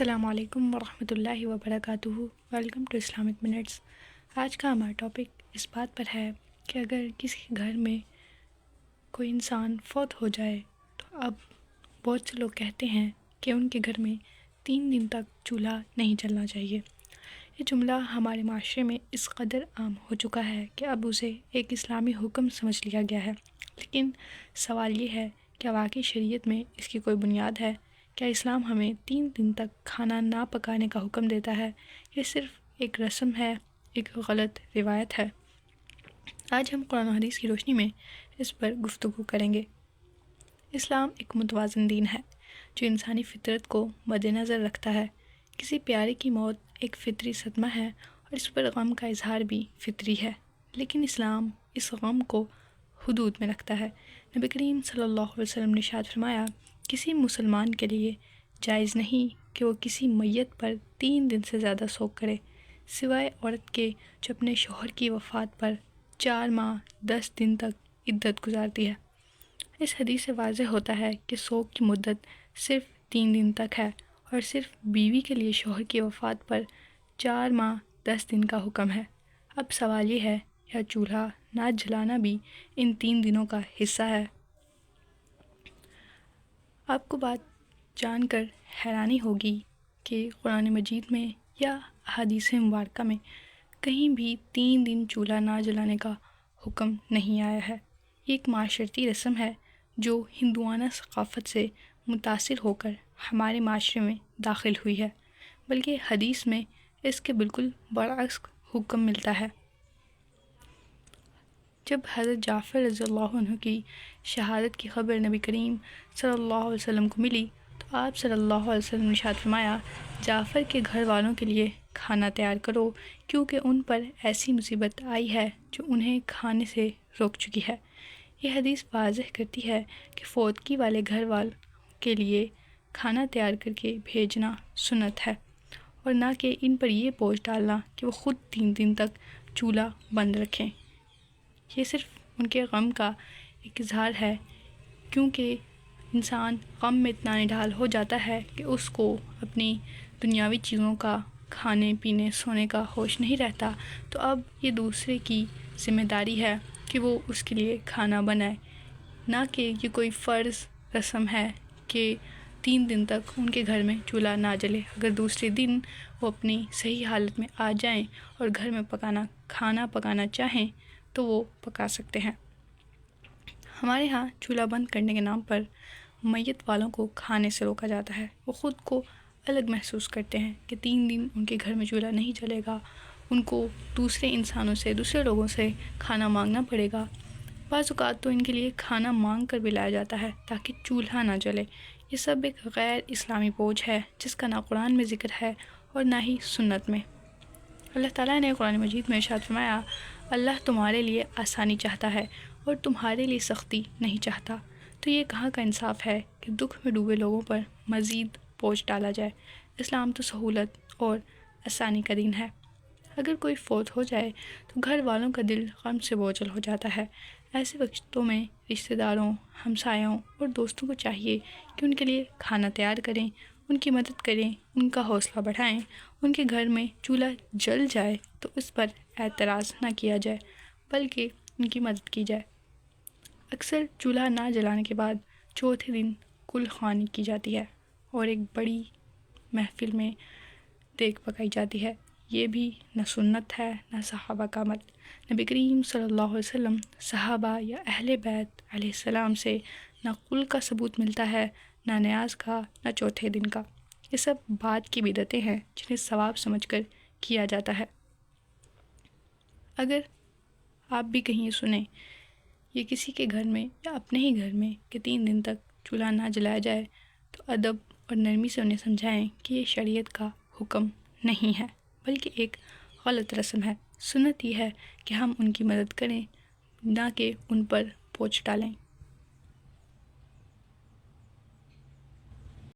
السلام علیکم ورحمۃ اللہ وبرکاتہ۔ Welcome to Islamic Minutes. آج کا ہمارا ٹاپک اس بات پر ہے کہ اگر کسی گھر میں کوئی انسان فوت ہو جائے تو اب بہت سے لوگ کہتے ہیں کہ ان کے گھر میں 3 دن تک چولہا نہیں جلنا چاہیے۔ یہ جملہ ہمارے معاشرے میں اس قدر عام ہو چکا ہے کہ اب اسے ایک اسلامی حکم سمجھ لیا گیا ہے، لیکن سوال یہ ہے کہ واقعی شریعت میں اس کی کوئی بنیاد ہے؟ کیا اسلام ہمیں 3 دن تک کھانا نہ پکانے کا حکم دیتا ہے؟ یہ صرف ایک رسم ہے، ایک غلط روایت ہے؟ آج ہم قرآن و حدیث کی روشنی میں اس پر گفتگو کریں گے۔ اسلام ایک متوازن دین ہے جو انسانی فطرت کو مد نظر رکھتا ہے۔ کسی پیارے کی موت ایک فطری صدمہ ہے اور اس پر غم کا اظہار بھی فطری ہے، لیکن اسلام اس غم کو حدود میں رکھتا ہے۔ نبی کریم صلی اللہ علیہ وسلم نے ارشاد فرمایا، کسی مسلمان کے لیے جائز نہیں کہ وہ کسی میت پر 3 دن سے زیادہ سوگ کرے، سوائے عورت کے جو اپنے شوہر کی وفات پر 4 ماہ 10 دن تک عدت گزارتی ہے۔ اس حدیث سے واضح ہوتا ہے کہ سوگ کی مدت صرف 3 دن تک ہے اور صرف بیوی کے لیے شوہر کی وفات پر 4 ماہ 10 دن کا حکم ہے۔ اب سوال یہ ہے، کیا چولہا نہ جلانا بھی ان 3 دنوں کا حصہ ہے؟ آپ کو بات جان کر حیرانی ہوگی کہ قرآن مجید میں یا احادیث مبارکہ میں کہیں بھی 3 دن چولہا نہ جلانے کا حکم نہیں آیا ہے۔ یہ ایک معاشرتی رسم ہے جو ہندوانہ ثقافت سے متاثر ہو کر ہمارے معاشرے میں داخل ہوئی ہے، بلکہ حدیث میں اس کے بالکل برعکس حکم ملتا ہے۔ جب حضرت جعفر رضی اللہ عنہ کی شہادت کی خبر نبی کریم صلی اللہ علیہ وسلم کو ملی تو آپ صلی اللہ علیہ وسلم نے ارشاد فرمایا، جعفر کے گھر والوں کے لیے کھانا تیار کرو، کیونکہ ان پر ایسی مصیبت آئی ہے جو انہیں کھانے سے روک چکی ہے۔ یہ حدیث واضح کرتی ہے کہ فوتگی والے گھر والوں کے لیے کھانا تیار کر کے بھیجنا سنت ہے، اور نہ کہ ان پر یہ بوجھ ڈالنا کہ وہ خود 3 دن تک چولہا بند رکھیں۔ یہ صرف ان کے غم کا ایک اظہار ہے، کیونکہ انسان غم میں اتنا نڈھال ہو جاتا ہے کہ اس کو اپنی دنیاوی چیزوں کا، کھانے پینے سونے کا ہوش نہیں رہتا، تو اب یہ دوسرے کی ذمہ داری ہے کہ وہ اس کے لیے کھانا بنائے، نہ کہ یہ کوئی فرض رسم ہے کہ 3 دن تک ان کے گھر میں چولہا نہ جلے۔ اگر دوسرے دن وہ اپنی صحیح حالت میں آ جائیں اور گھر میں کھانا پکانا چاہیں تو وہ پکا سکتے ہیں۔ ہمارے ہاں چولہا بند کرنے کے نام پر میت والوں کو کھانے سے روکا جاتا ہے۔ وہ خود کو الگ محسوس کرتے ہیں کہ 3 دن ان کے گھر میں چولہا نہیں جلے گا، ان کو دوسرے انسانوں سے، دوسرے لوگوں سے کھانا مانگنا پڑے گا۔ بعض اوقات تو ان کے لیے کھانا مانگ کر بھی لایا جاتا ہے تاکہ چولہا نہ جلے۔ یہ سب ایک غیر اسلامی بوجھ ہے جس کا نہ قرآن میں ذکر ہے اور نہ ہی سنت میں۔ اللہ تعالیٰ نے قرآن مجید میں ارشاد فرمایا، اللہ تمہارے لیے آسانی چاہتا ہے اور تمہارے لیے سختی نہیں چاہتا۔ تو یہ کہاں کا انصاف ہے کہ دکھ میں ڈوبے لوگوں پر مزید بوجھ ڈالا جائے؟ اسلام تو سہولت اور آسانی کا دین ہے۔ اگر کوئی فوت ہو جائے تو گھر والوں کا دل غم سے بوجھل ہو جاتا ہے۔ ایسے وقتوں میں رشتہ داروں، ہمسایوں اور دوستوں کو چاہیے کہ ان کے لیے کھانا تیار کریں، ان کی مدد کریں، ان کا حوصلہ بڑھائیں۔ ان کے گھر میں چولہا جل جائے تو اس پر اعتراض نہ کیا جائے، بلکہ ان کی مدد کی جائے۔ اکثر چولہا نہ جلانے کے بعد چوتھے دن کل خوانی کی جاتی ہے اور ایک بڑی محفل میں دیگ پکائی جاتی ہے۔ یہ بھی نہ سنت ہے نہ صحابہ کا عمل۔ نبی کریم صلی اللہ علیہ وسلم، صحابہ یا اہل بیت علیہ السلام سے نہ کل کا ثبوت ملتا ہے، نہ نیاز کا، نہ چوتھے دن کا۔ یہ سب بعد کی بدعتیں ہیں جنہیں ثواب سمجھ کر کیا جاتا ہے۔ اگر آپ بھی کہیں سنیں یہ کسی کے گھر میں یا اپنے ہی گھر میں کہ 3 دن تک چولہا نہ جلایا جائے تو ادب اور نرمی سے انہیں سمجھائیں کہ یہ شریعت کا حکم نہیں ہے بلکہ ایک غلط رسم ہے۔ سنت یہ ہے کہ ہم ان کی مدد کریں، نہ کہ ان پر بوجھ ڈالیں۔